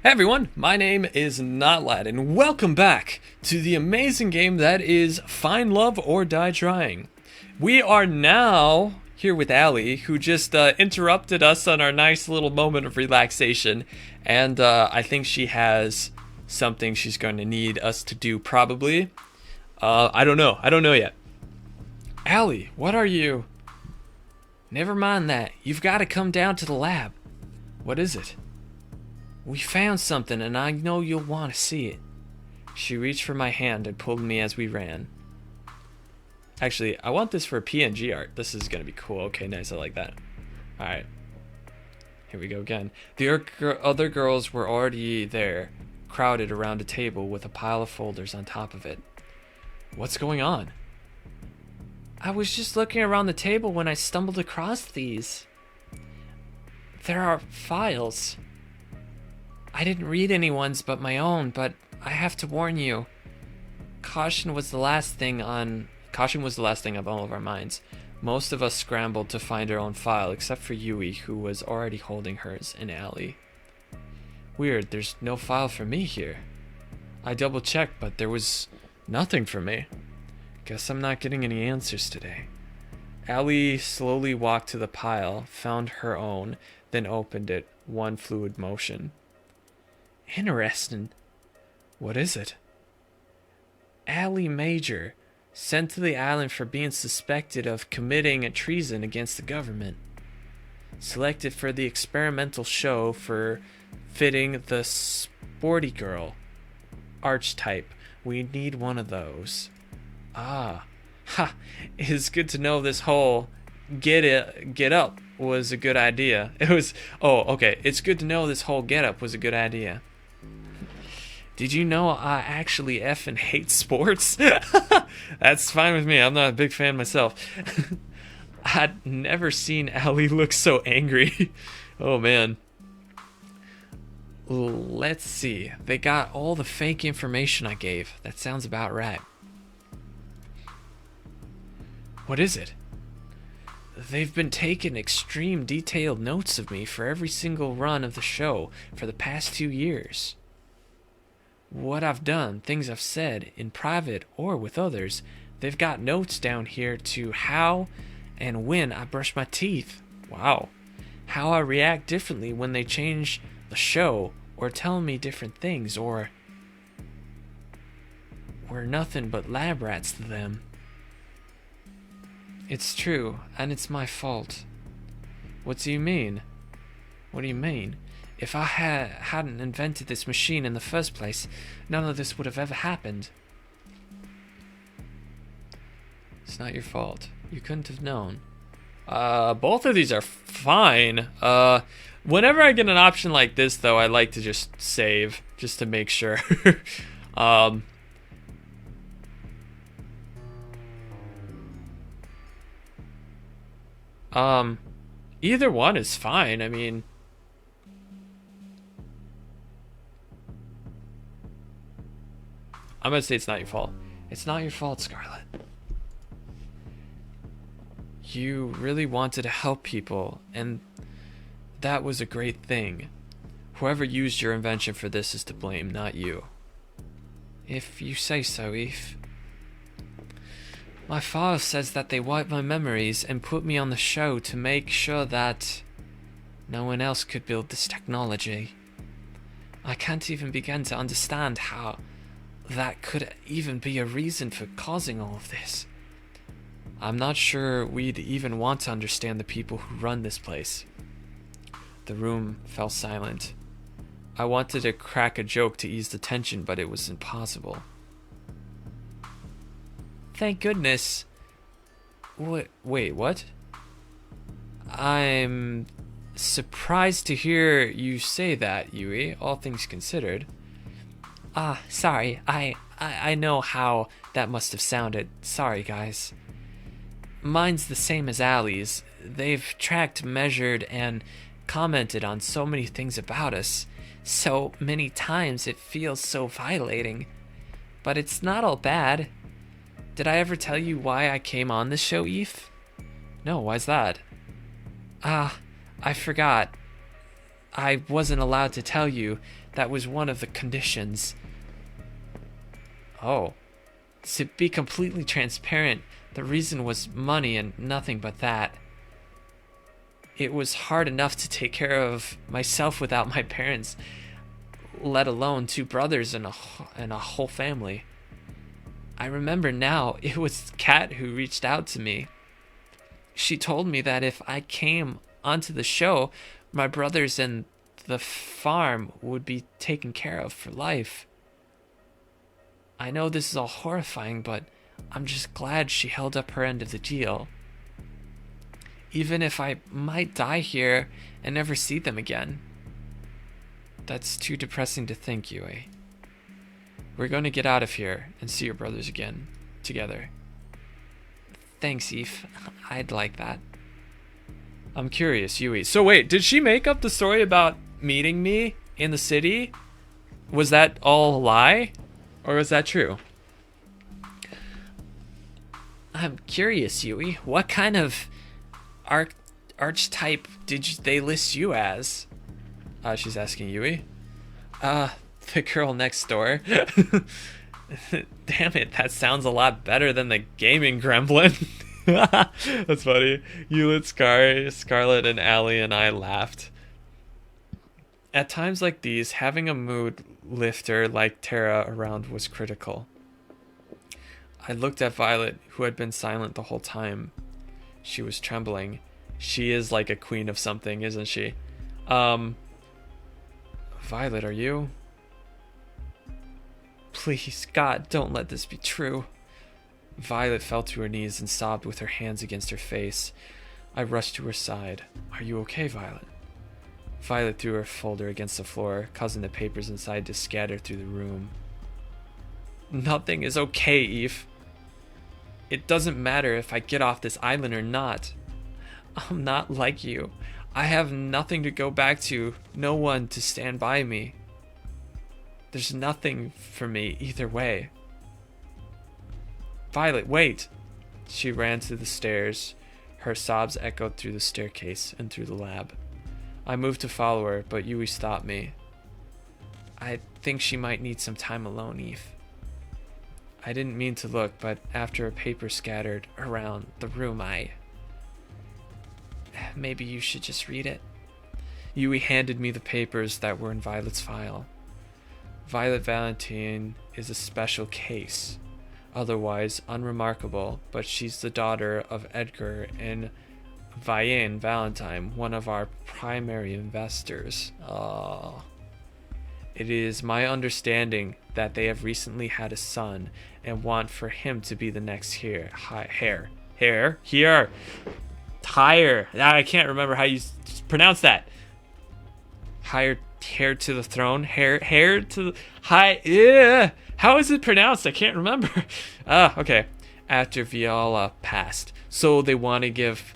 Hey everyone, my name is Notlad, and welcome back to the amazing game that is Find Love or Die Trying. We are now here with Allie, who just interrupted us on our nice little moment of relaxation, and I think she has something she's going to need us to do, probably. I don't know yet. Allie, what are you... Never mind that. You've got to come down to the lab. What is it? We found something, and I know you'll want to see it. She reached for my hand and pulled me as we ran. Actually, I want this for a PNG art. This is going to be cool. Okay, nice. I like that. Alright. Here we go again. The other girls were already there, crowded around a table with a pile of folders on top of it. What's going on? I was just looking around the table when I stumbled across these. There are files. I didn't read anyone's but my own, but I have to warn you. Caution was the last thing on all of our minds. Most of us scrambled to find our own file, except for Yui, who was already holding hers in Allie. Weird, there's no file for me here. I double-checked, but there was nothing for me. Guess I'm not getting any answers today. Allie slowly walked to the pile, found her own, then opened it, one fluid motion. Interesting. What is it? Allie Major, sent to the island for being suspected of committing a treason against the government. Selected for the experimental show for fitting the sporty girl archetype. We need one of those. Ah. Ha. It's good to know this whole get up was a good idea. It's good to know this whole get up was a good idea. Did you know I actually effing hate sports? That's fine with me. I'm not a big fan myself. I'd never seen Allie look so angry. Oh, man. Let's see. They got all the fake information I gave. That sounds about right. What is it? They've been taking extreme detailed notes of me for every single run of the show for the past 2 years. What I've done, things I've said, in private or with others, they've got notes down here to how and when I brush my teeth. Wow. How I react differently when they change the show or tell me different things, or we're nothing but lab rats to them. It's true, and it's my fault. What do you mean? What do you mean? If I hadn't invented this machine in the first place, none of this would have ever happened. It's not your fault. You couldn't have known. Both of these are fine. Whenever I get an option like this, though, I like to just save, just to make sure. Either one is fine. I mean... I'm gonna say it's not your fault. It's not your fault, Scarlet. You really wanted to help people, and that was a great thing. Whoever used your invention for this is to blame, not you. If you say so, Eve. My father says that they wiped my memories and put me on the show to make sure that no one else could build this technology. I can't even begin to understand how that could even be a reason for causing all of this. I'm not sure we'd even want to understand the people who run this place. The room fell silent. I wanted to crack a joke to ease the tension, but it was impossible. Thank goodness. Wait, what? I'm surprised to hear you say that, Yui, all things considered. Sorry. I know how that must have sounded. Sorry, guys. Mine's the same as Allie's. They've tracked, measured, and commented on so many things about us. So many times it feels so violating. But it's not all bad. Did I ever tell you why I came on this show, Eve? No, why's that? I forgot. I wasn't allowed to tell you. That was one of the conditions. Oh. To be completely transparent, the reason was money and nothing but that. It was hard enough to take care of myself without my parents, let alone 2 brothers and a whole family. I remember now, it was Kat who reached out to me. She told me that if I came onto the show, my brothers and the farm would be taken care of for life. I know this is all horrifying, but I'm just glad she held up her end of the deal. Even if I might die here and never see them again. That's too depressing to think, Yui. We're going to get out of here and see your brothers again, together. Thanks, Eve. I'd like that. I'm curious, Yui. So wait, did she make up the story about meeting me in the city? Was that all a lie? Or was that true? I'm curious, Yui. What kind of archetype did they list you as? She's asking Yui. The girl next door. Damn it, that sounds a lot better than the gaming gremlin. That's funny. Hewlett, Scarlett, and Allie and I laughed. At times like these, having a mood lifter like Tara around was critical. I looked at Violet, who had been silent the whole time. She was trembling. She is like a queen of something, isn't she? Violet, are you? Please, God, don't let this be true. Violet fell to her knees and sobbed with her hands against her face. I rushed to her side. Are you okay, Violet? Violet threw her folder against the floor, causing the papers inside to scatter through the room. Nothing is okay, Eve. It doesn't matter if I get off this island or not. I'm not like you. I have nothing to go back to, no one to stand by me. There's nothing for me either way. Violet, wait! She ran to the stairs. Her sobs echoed through the staircase and through the lab. I moved to follow her, but Yui stopped me. I think she might need some time alone, Eve. I didn't mean to look, but after a paper scattered around the room, Maybe you should just read it. Yui handed me the papers that were in Violet's file. Violet Valentine is a special case, otherwise unremarkable, but she's the daughter of Edgar and Vianne Valentine, one of our primary investors. It is my understanding that they have recently had a son and want for him to be the next heir. I can't remember how you pronounce that. Heir to the throne. Heir to the how is it pronounced? I can't remember. Okay. After Viola passed, so they want to give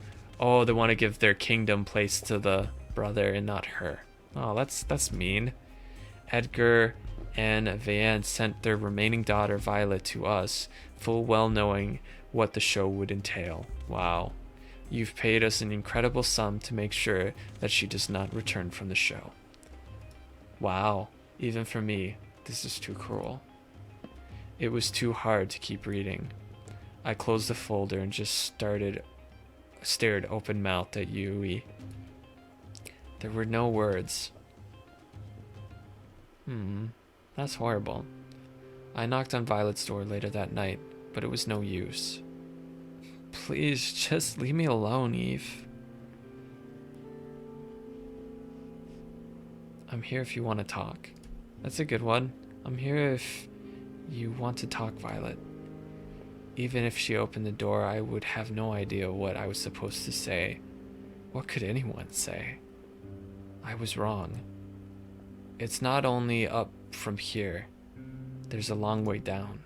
their kingdom place to the brother and not her. Oh, that's mean. Edgar and Vianne sent their remaining daughter Violet to us, full well knowing what the show would entail. Wow. You've paid us an incredible sum to make sure that she does not return from the show. Wow, even for me, this is too cruel. It was too hard to keep reading. I closed the folder and just stared open-mouthed at Yui. There were no words. That's horrible. I knocked on Violet's door later that night, but it was no use. Please, just leave me alone, Eve. I'm here if you want to talk. That's a good one. I'm here if you want to talk, Violet. Even if she opened the door, I would have no idea what I was supposed to say. What could anyone say? I was wrong. It's not only up from here. There's a long way down.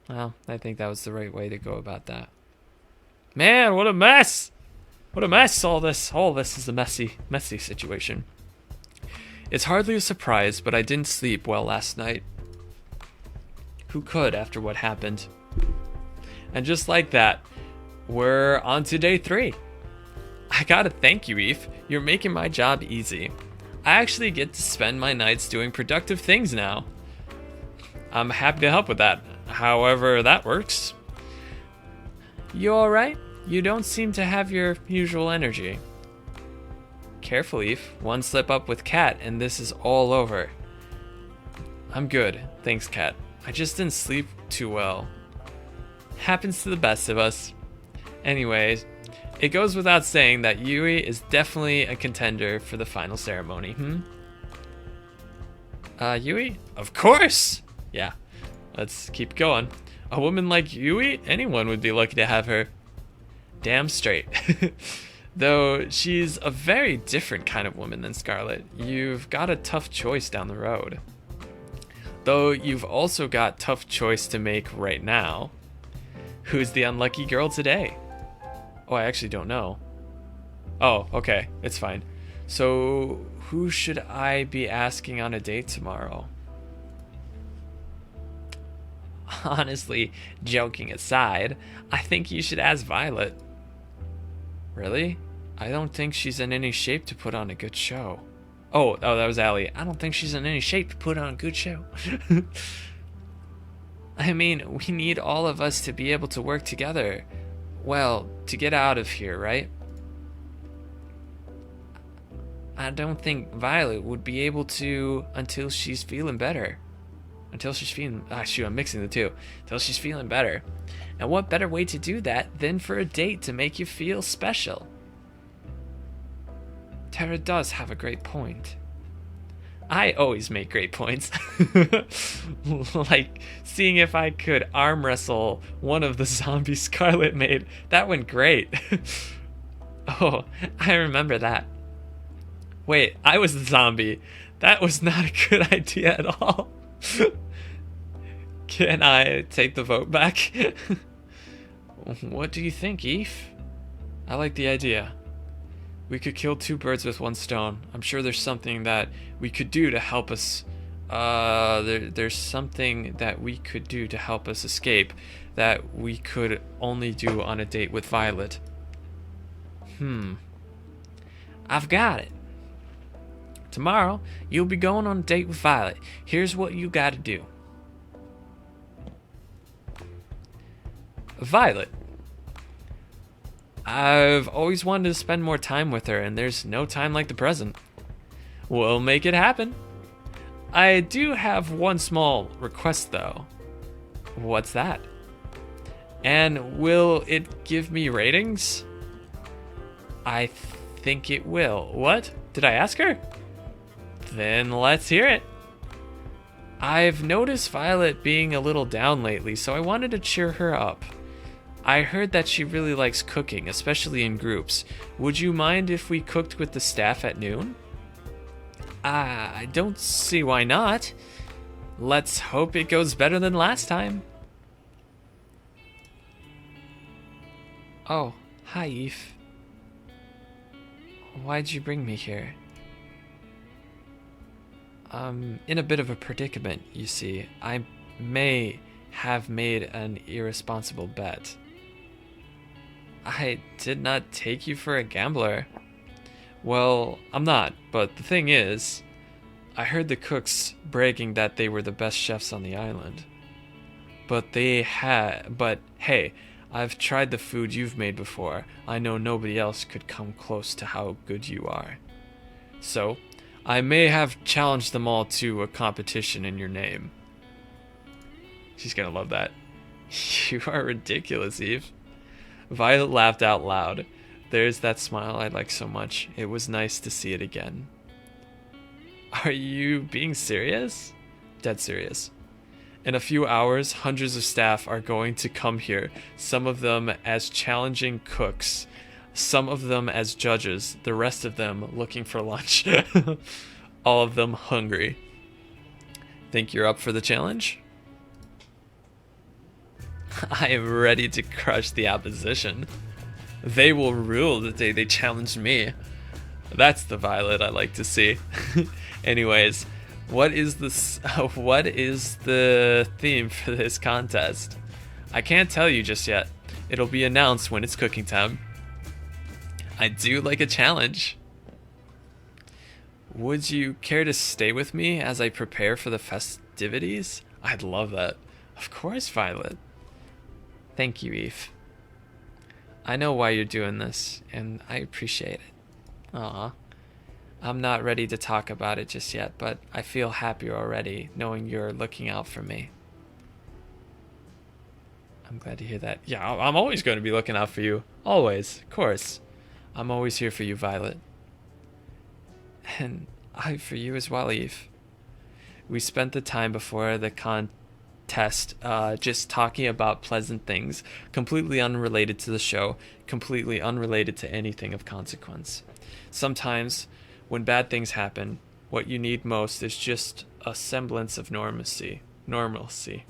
Well, I think that was the right way to go about that. Man, what a mess! What a mess all this is a messy situation. It's hardly a surprise, but I didn't sleep well last night. Who could after what happened? And just like that, we're on to day 3. I gotta thank you, Eve. You're making my job easy. I actually get to spend my nights doing productive things now. I'm happy to help with that, however that works. You alright? You don't seem to have your usual energy. Careful, Eve. One slip up with Kat and this is all over. I'm good, thanks, Kat. I just didn't sleep too well. Happens to the best of us. Anyways, it goes without saying that Yui is definitely a contender for the final ceremony, Yui? Of course! Yeah, let's keep going. A woman like Yui? Anyone would be lucky to have her. Damn straight. Though she's a very different kind of woman than Scarlet. You've got a tough choice down the road. Though you've also got tough choice to make right now. Who's the unlucky girl today? Oh, I actually don't know. Oh, okay, it's fine. So, who should I be asking on a date tomorrow? Honestly, joking aside, I think you should ask Violet. Really? I don't think she's in any shape to put on a good show. Oh, that was Allie. I don't think she's in any shape to put on a good show. I mean, we need all of us to be able to work together. Well, to get out of here, right? I don't think Violet would be able to until she's feeling better. Until she's feeling... shoot, I'm mixing the two. Until she's feeling better. And what better way to do that than for a date to make you feel special? Tara does have a great point. I always make great points. Like seeing if I could arm wrestle one of the zombies Scarlet made. That went great. Oh, I remember that. Wait, I was the zombie. That was not a good idea at all. Can I take the vote back? What do you think, Eve? I like the idea. We could kill two birds with one stone. I'm sure there's something that we could do to help us. There's something that we could do to help us escape that we could only do on a date with Violet. I've got it. Tomorrow, you'll be going on a date with Violet. Here's what you gotta do. Violet. I've always wanted to spend more time with her, and there's no time like the present. We'll make it happen. I do have one small request, though. What's that? And will it give me ratings? I think it will. What? Did I ask her? Then let's hear it. I've noticed Violet being a little down lately, so I wanted to cheer her up. I heard that she really likes cooking, especially in groups. Would you mind if we cooked with the staff at noon? I don't see why not. Let's hope it goes better than last time. Oh, hi, Eve. Why'd you bring me here? In a bit of a predicament, you see. I may have made an irresponsible bet. I did not take you for a gambler. Well, I'm not, but the thing is, I heard the cooks bragging that they were the best chefs on the island. But hey, I've tried the food you've made before. I know nobody else could come close to how good you are. So, I may have challenged them all to a competition in your name. She's gonna love that. You are ridiculous, Eve. Violet laughed out loud. There's that smile I like so much. It was nice to see it again. Are you being serious? Dead serious. In a few hours, hundreds of staff are going to come here, some of them as challenging cooks, some of them as judges, the rest of them looking for lunch. All of them hungry. Think you're up for the challenge? I am ready to crush the opposition. They will rule the day they challenge me. That's the Violet I like to see. Anyways, what is the theme for this contest? I can't tell you just yet. It'll be announced when it's cooking time. I do like a challenge. Would you care to stay with me as I prepare for the festivities? I'd love that. Of course, Violet. Thank you, Eve. I know why you're doing this, and I appreciate it. Aw. I'm not ready to talk about it just yet, but I feel happier already knowing you're looking out for me. I'm glad to hear that. Yeah, I'm always going to be looking out for you. Always, of course. I'm always here for you, Violet. And I for you as well, Eve. We spent the time before the contest just talking about pleasant things, completely unrelated to the show, completely unrelated to anything of consequence. Sometimes, when bad things happen, what you need most is just a semblance of normalcy. Normalcy.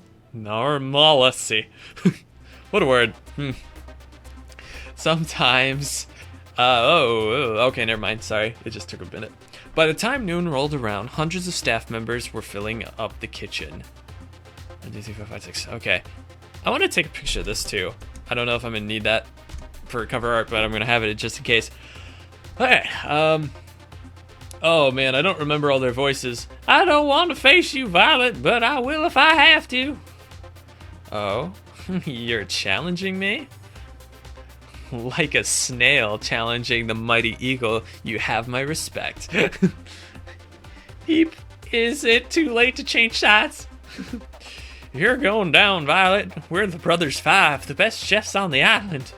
What a word. Sometimes... okay, never mind. Sorry, it just took a minute. By the time noon rolled around, hundreds of staff members were filling up the kitchen. 1, 2, 3, 4, 5, 6. Okay. I want to take a picture of this too. I don't know if I'm going to need that for cover art, but I'm going to have it just in case. Okay. Oh man, I don't remember all their voices. I don't want to face you, Violet, but I will if I have to. Oh? You're challenging me? Like a snail challenging the mighty eagle, you have my respect. Heap, is it too late to change sides? You're going down, Violet. We're the Brothers Five, the best chefs on the island.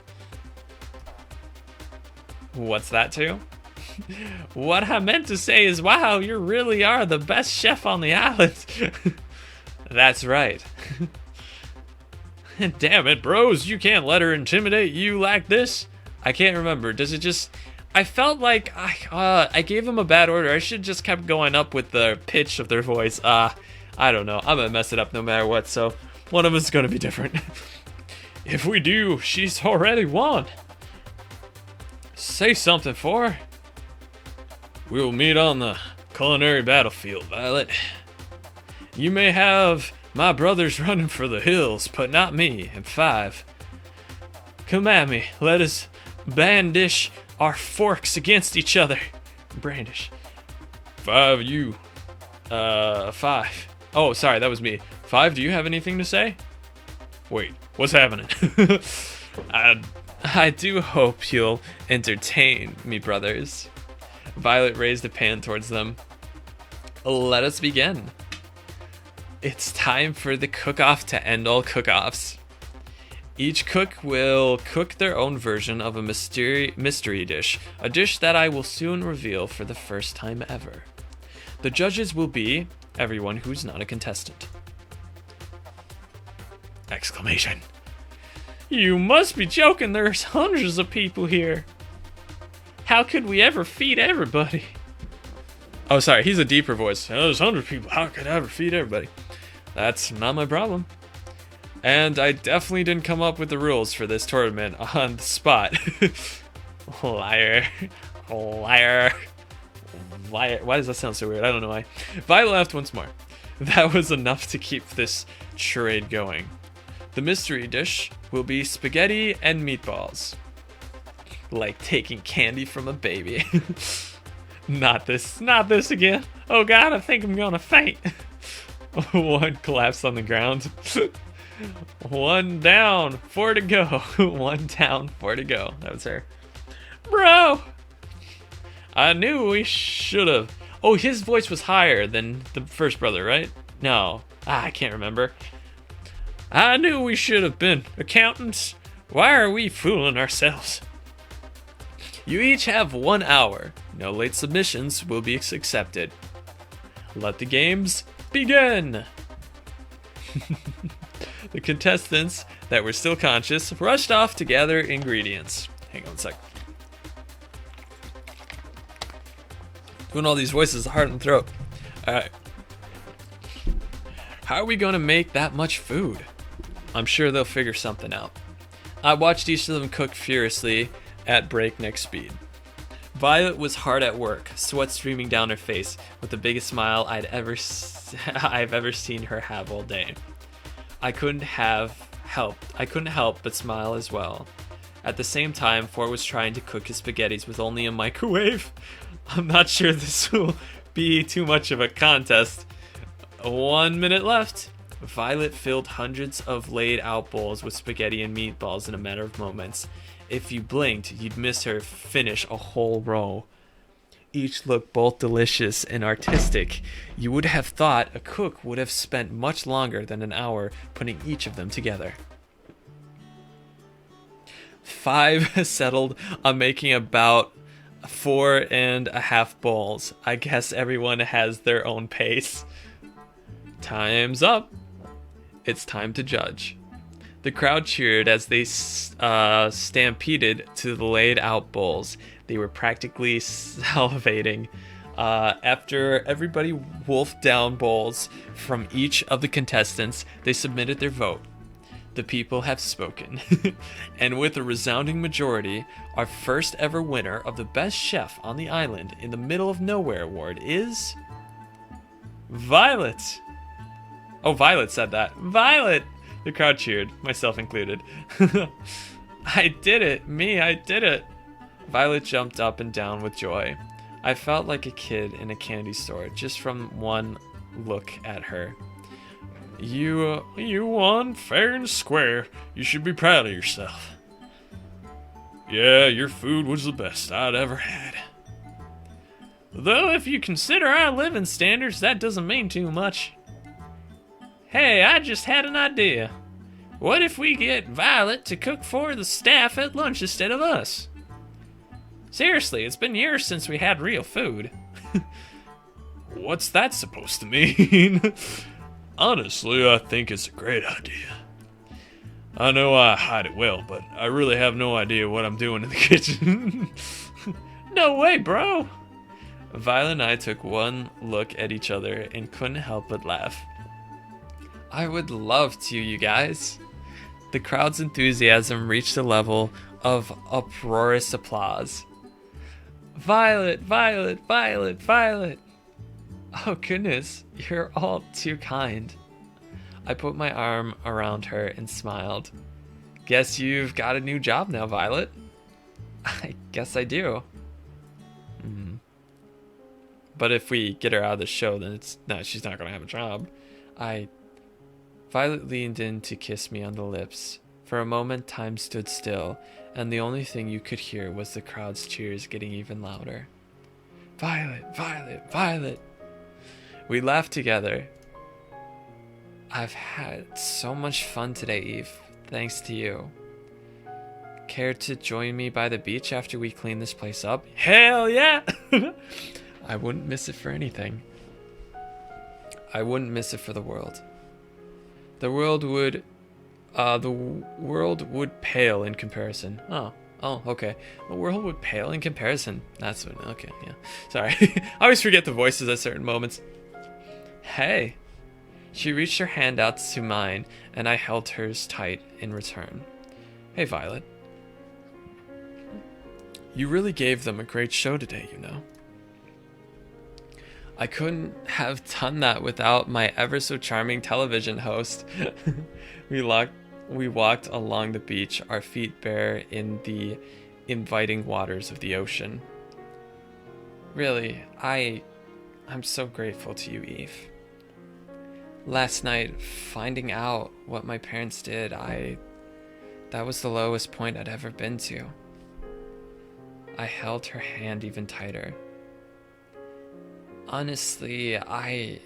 What's that to? What I meant to say is, wow, you really are the best chef on the island. That's right. Damn it, bros, you can't let her intimidate you like this. I can't remember. Does it just... I felt like I gave them a bad order. I should just kept going up with the pitch of their voice. I don't know. I'm gonna mess it up no matter what, so one of us is gonna be different. If we do, she's already won. Say something for her. We will meet on the culinary battlefield, Violet. You may have my brothers running for the hills, but not me and Five. Come at me. Let us bandish our forks against each other. Brandish. Five, you. Five. Oh, sorry, that was me. Five, do you have anything to say? Wait, what's happening? I do hope you'll entertain me, brothers. Violet raised a pan towards them. Let us begin. It's time for the cook-off to end all cook-offs. Each cook will cook their own version of a mystery dish, a dish that I will soon reveal for the first time ever. The judges will be everyone who's not a contestant. Exclamation. You must be joking, there's hundreds of people here. How could we ever feed everybody? Oh, sorry, he's a deeper voice. Oh, there's 100 people, how could I ever feed everybody? That's not my problem. And I definitely didn't come up with the rules for this tournament on the spot. Liar. Liar. Liar. Why does that sound so weird? I don't know why. Violet laughed once more. That was enough to keep this charade going. The mystery dish will be spaghetti and meatballs. Like taking candy from a baby. Not this again. Oh god, I think I'm gonna faint. One collapsed on the ground. One down, 4 to go. One down, 4 to go. That was her. Bro! I knew we should have. Oh, his voice was higher than the first brother, right? No. I can't remember. I knew we should have been accountants. Why are we fooling ourselves? You each have 1 hour. No late submissions will be accepted. Let the games begin! The contestants that were still conscious rushed off to gather ingredients. Hang on a sec. Doing all these voices is hard in the throat. Alright. How are we going to make that much food? I'm sure they'll figure something out. I watched each of them cook furiously at breakneck speed. Violet was hard at work, sweat streaming down her face, with the biggest smile I've ever seen her have all day. I couldn't help but smile as well. At the same time, Ford was trying to cook his spaghettis with only a microwave. I'm not sure this will be too much of a contest. 1 minute left. Violet filled hundreds of laid out bowls with spaghetti and meatballs in a matter of moments. If you blinked, you'd miss her finish a whole row. Each looked both delicious and artistic. You would have thought a cook would have spent much longer than an hour putting each of them together. 5 settled on making about 4.5 bowls. I guess everyone has their own pace. Time's up. It's time to judge. The crowd cheered as they stampeded to the laid out bowls. They were practically salivating. After everybody wolfed down bowls from each of the contestants, they submitted their vote. The people have spoken. And with a resounding majority, our first ever winner of the best chef on the island in the middle of nowhere award is Violet. Oh, Violet said that. Violet! The crowd cheered, myself included. I did it! Me, I did it! Violet jumped up and down with joy. I felt like a kid in a candy store just from one look at her. You won fair and square. You should be proud of yourself. Yeah, your food was the best I'd ever had. Though if you consider our living standards, that doesn't mean too much. Hey, I just had an idea. What if we get Violet to cook for the staff at lunch instead of us? Seriously, it's been years since we had real food. What's that supposed to mean? Honestly, I think it's a great idea. I know I hide it well, but I really have no idea what I'm doing in the kitchen. No way, bro! Violet and I took one look at each other and couldn't help but laugh. I would love to, you guys. The crowd's enthusiasm reached a level of uproarious applause. Violet, Violet, Violet, Violet. Oh goodness, you're all too kind. I put my arm around her and smiled. Guess you've got a new job now, Violet. I guess I do. But if we get her out of the show, then she's not gonna have a job. Violet leaned in to kiss me on the lips. For a moment, time stood still, and the only thing you could hear was the crowd's cheers getting even louder. Violet, Violet, Violet. We laughed together. I've had so much fun today, Eve, thanks to you. Care to join me by the beach after we clean this place up? Hell yeah! I wouldn't miss it for anything. I wouldn't miss it for the world. The world would pale in comparison. Oh, okay. The world would pale in comparison. That's what, okay, yeah. Sorry. I always forget the voices at certain moments. Hey. She reached her hand out to mine, and I held hers tight in return. Hey, Violet. You really gave them a great show today, you know. I couldn't have done that without my ever so charming television host. We walked along the beach, our feet bare in the inviting waters of the ocean. Really, I'm so grateful to you, Eve. Last night, finding out what my parents did, that was the lowest point I'd ever been to. I held her hand even tighter. Honestly, I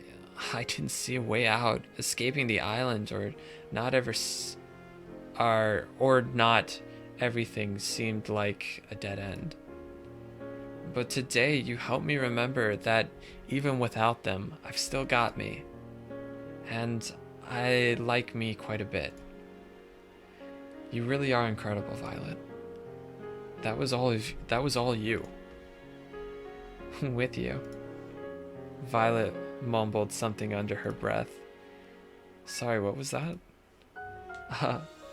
didn't see a way out. Escaping the island or not everything seemed like a dead end. But today you helped me remember that even without them, I've still got me. And I like me quite a bit. You really are incredible, Violet. That was all you. With you. Violet mumbled something under her breath. Sorry, what was that?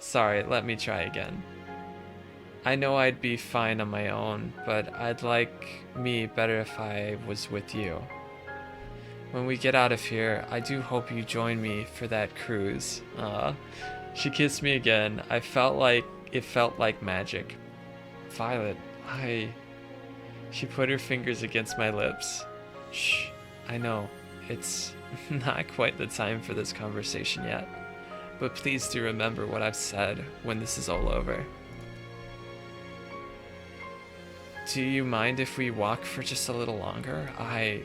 Sorry, let me try again. I know I'd be fine on my own, but I'd like me better if I was with you. When we get out of here, I do hope you join me for that cruise. She kissed me again. I felt like it felt like magic. Violet, She put her fingers against my lips. Shh, I know, it's not quite the time for this conversation yet. But please do remember what I've said when this is all over. Do you mind if we walk for just a little longer? I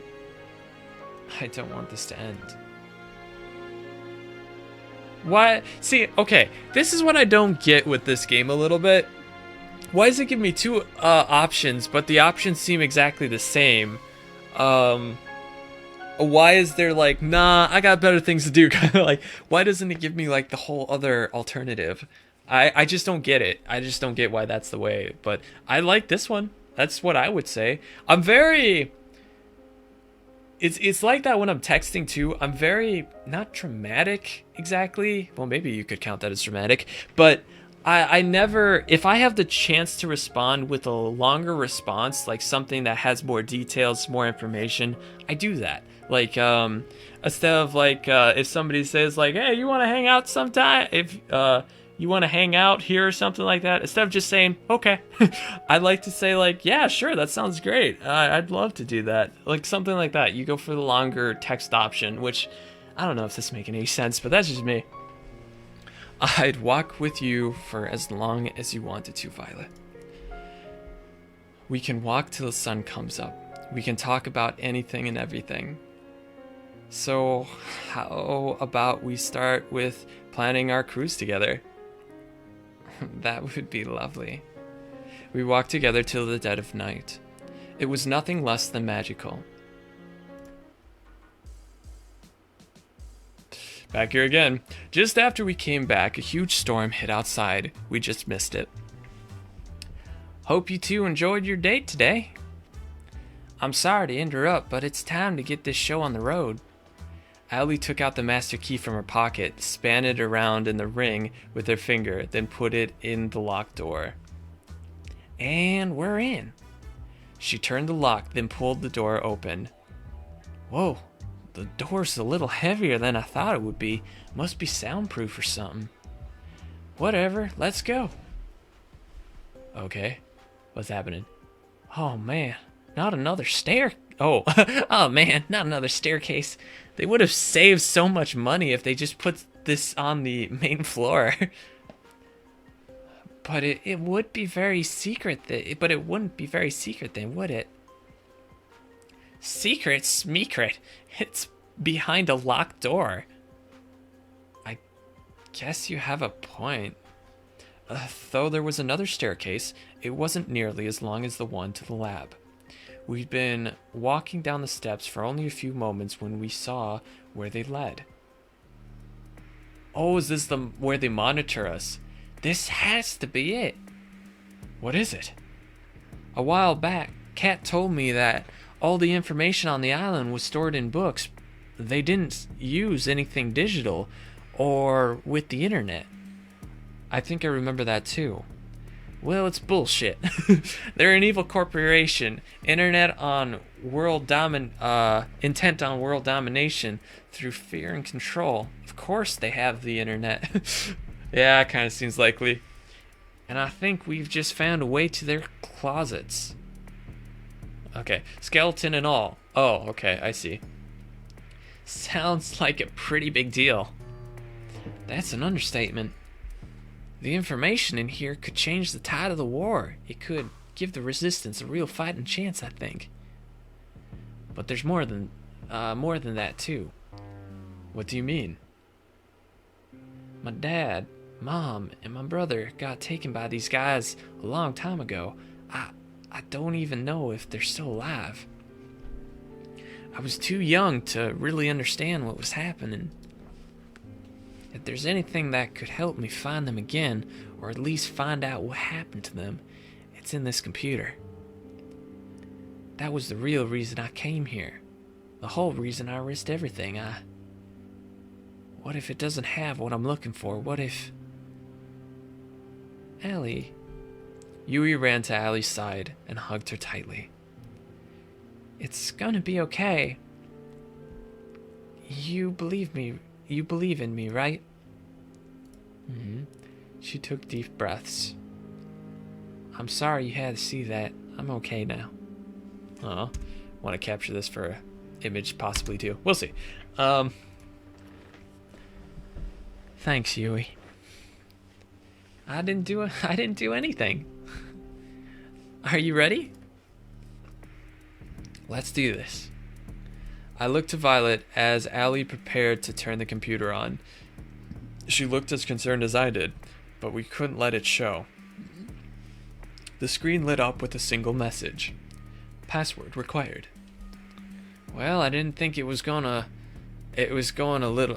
don't want this to end. What? See, okay, this is what I don't get with this game a little bit. Why does it give me two options, but the options seem exactly the same? Why is there like, nah, I got better things to do? Kind of like, why doesn't it give me like the whole other alternative? I just don't get it. I just don't get why that's the way. But I like this one. That's what I would say. I'm very... It's like that when I'm texting too. I'm very, not dramatic exactly. Well, maybe you could count that as dramatic. But I never, if I have the chance to respond with a longer response, like something that has more details, more information, I do that. Like, instead of like, if somebody says like, hey, you want to hang out sometime? If you want to hang out here or something like that, instead of just saying, okay, I like to say like, yeah, sure, that sounds great. I'd love to do that. Like something like that. You go for the longer text option, which I don't know if this is making any sense, but that's just me. I'd walk with you for as long as you wanted to, Violet. We can walk till the sun comes up. We can talk about anything and everything. So how about we start with planning our cruise together? That would be lovely. We walked together till the dead of night. It was nothing less than magical. Back here again. Just after we came back, a huge storm hit outside. We just missed it. Hope you two enjoyed your date today. I'm sorry to interrupt, but it's time to get this show on the road. Allie took out the master key from her pocket, span it around in the ring with her finger, then put it in the locked door. And we're in. She turned the lock, then pulled the door open. Whoa, the door's a little heavier than I thought it would be. Must be soundproof or something. Whatever, let's go. Okay, what's happening? Oh man, not another stair. Oh man, not another staircase. They would have saved so much money if they just put this on the main floor. But it would be very secret. But it wouldn't be very secret then, would it? Secret? Smeekret. It's behind a locked door. I guess you have a point. Though there was another staircase, it wasn't nearly as long as the one to the lab. We'd been walking down the steps for only a few moments when we saw where they led. Oh, is this where they monitor us? This has to be it. What is it? A while back, Kat told me that all the information on the island was stored in books. They didn't use anything digital or with the internet. I think I remember that too. Well, it's bullshit. They're an evil corporation, intent on world domination through fear and control. Of course they have the internet. Yeah, it kind of seems likely. And I think we've just found a way to their closets. Okay, skeleton and all. Oh, okay, I see. Sounds like a pretty big deal. That's an understatement. The information in here could change the tide of the war. It could give the resistance a real fighting chance, I think. But there's more than that too. What do you mean? My dad, mom, and my brother got taken by these guys a long time ago. I don't even know if they're still alive. I was too young to really understand what was happening. If there's anything that could help me find them again, or at least find out what happened to them, it's in this computer. That was the real reason I came here. The whole reason I risked everything. What if it doesn't have what I'm looking for? What if... Allie... Yui ran to Allie's side and hugged her tightly. It's gonna be okay. You believe in me, right? She took deep breaths. I'm sorry you had to see that. I'm okay now. Want to capture this for an image possibly too. We'll see. Thanks, Yui. I didn't do anything. Are you ready? Let's do this. I looked to Violet as Allie prepared to turn the computer on. She looked as concerned as I did, but we couldn't let it show. The screen lit up with a single message. Password required. Well, I didn't think it was gonna... It was going a little...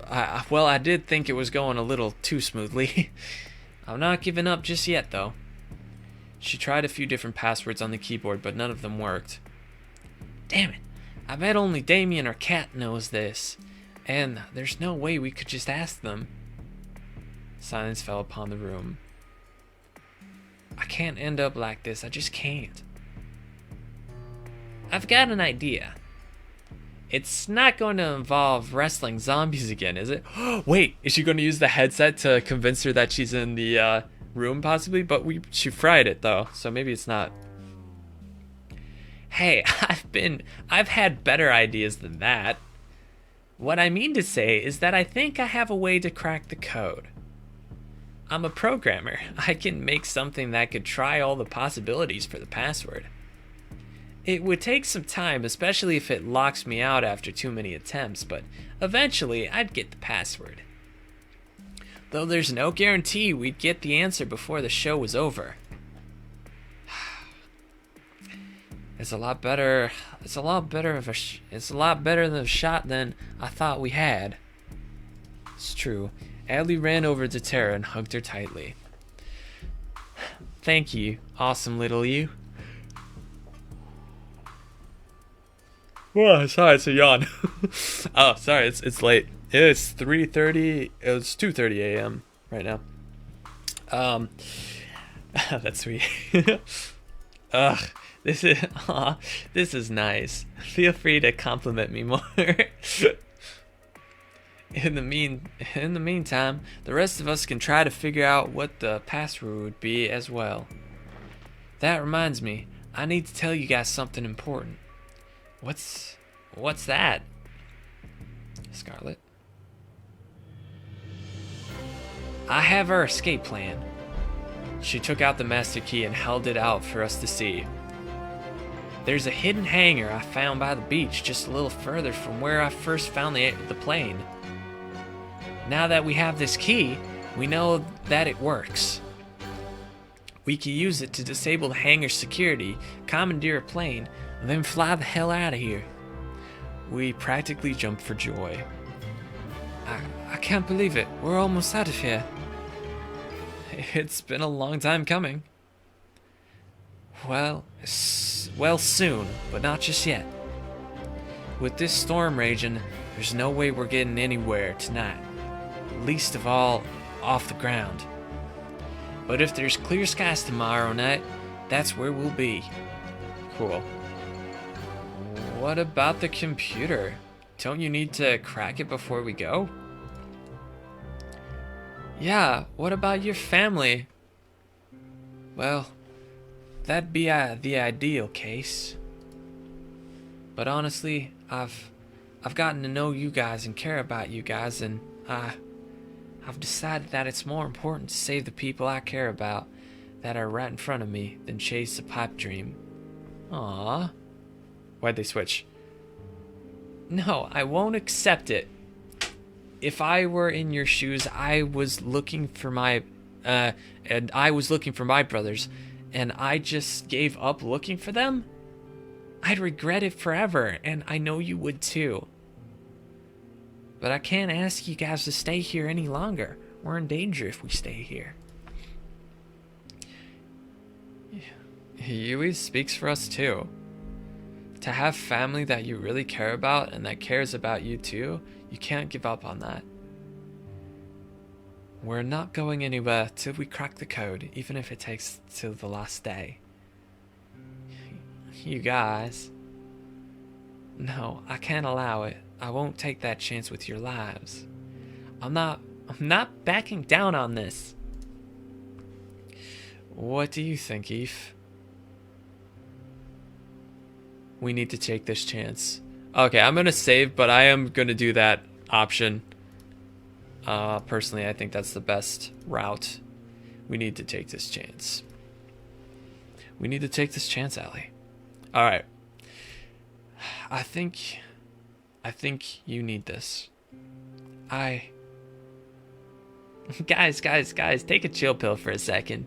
well, I did think it was going a little too smoothly. I'm not giving up just yet, though. She tried a few different passwords on the keyboard, but none of them worked. Damn it. I bet only Damien or Kat knows this. And there's no way we could just ask them. Silence fell upon the room. I can't end up like this. I just can't. I've got an idea. It's not going to involve wrestling zombies again, is it? Wait, is she going to use the headset to convince her that she's in the room possibly? But she fried it though, so maybe it's not. Hey, I've had better ideas than that. What I mean to say is that I think I have a way to crack the code. I'm a programmer. I can make something that could try all the possibilities for the password. It would take some time, especially if it locks me out after too many attempts, but eventually I'd get the password. Though there's no guarantee we'd get the answer before the show was over. It's a lot better than a shot than I thought we had. It's true. Allie ran over to Tara and hugged her tightly. Thank you, awesome little you. Whoa, sorry, it's a yawn. Oh, sorry, it's late. It's 3:30. It's 2:30 a.m. right now. That's sweet. Ugh, this is nice. Feel free to compliment me more. In the meantime, the rest of us can try to figure out what the password would be as well. That reminds me, I need to tell you guys something important. What's that? Scarlet? I have our escape plan. She took out the master key and held it out for us to see. There's a hidden hangar I found by the beach just a little further from where I first found the plane. Now that we have this key, we know that it works. We can use it to disable the hangar's security, commandeer a plane, and then fly the hell out of here. We practically jumped for joy. I can't believe it. We're almost out of here. It's been a long time coming. Well, soon, but not just yet. With this storm raging, there's no way we're getting anywhere tonight. Least of all, off the ground. But if there's clear skies tomorrow night, that's where we'll be. Cool. What about the computer? Don't you need to crack it before we go? Yeah, what about your family? Well, that'd be the ideal case. But honestly, I've gotten to know you guys and care about you guys, and I've decided that it's more important to save the people I care about that are right in front of me than chase a pipe dream. Aww. Why'd they switch? No, I won't accept it. If I were in your shoes, I was looking for my brothers, and I just gave up looking for them, I'd regret it forever, and I know you would too. But I can't ask you guys to stay here any longer. We're in danger if we stay here. Yui speaks for us too. To have family that you really care about and that cares about you too, you can't give up on that. We're not going anywhere till we crack the code, even if it takes till the last day. You guys. No, I can't allow it. I won't take that chance with your lives. I'm not backing down on this. What do you think, Eve? We need to take this chance. Okay, I'm gonna save, but I am gonna do that option. Personally, I think that's the best route. We need to take this chance. We need to take this chance, Allie. All right. I think you need this. Guys, take a chill pill for a second.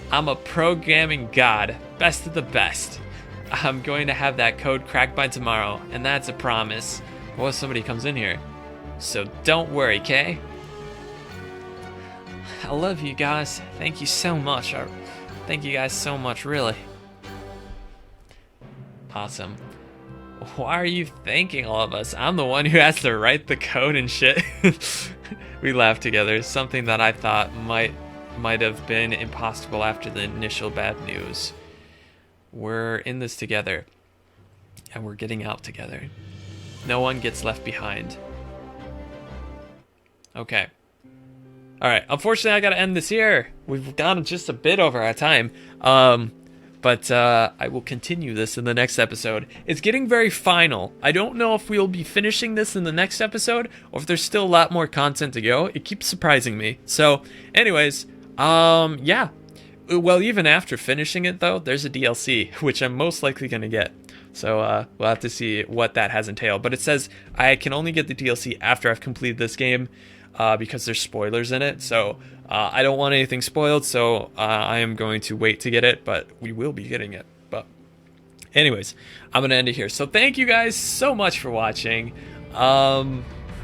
I'm a programming god, best of the best. I'm going to have that code cracked by tomorrow, and that's a promise. What if somebody comes in here? So don't worry, okay? I love you guys. Thank you so much. Thank you guys so much, really. Awesome. Why are you thanking all of us? I'm the one who has to write the code and shit. We laughed together. Something that I thought might have been impossible after the initial bad news. We're in this together, and we're getting out together. No one gets left behind. Okay. All right. Unfortunately, I got to end this here. We've gone just a bit over our time. But I will continue this in the next episode. It's getting very final. I don't know if we'll be finishing this in the next episode or if there's still a lot more content to go. It keeps surprising me. So, anyways, yeah. Well, even after finishing it, though, there's a DLC, which I'm most likely going to get. So we'll have to see what that has entailed. But it says I can only get the DLC after I've completed this game because there's spoilers in it. So I don't want anything spoiled, so I am going to wait to get it, but we will be getting it. But anyways, I'm going to end it here. So thank you guys so much for watching. And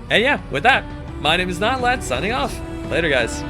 yeah, with that, my name is Not Lad, signing off. Later, guys.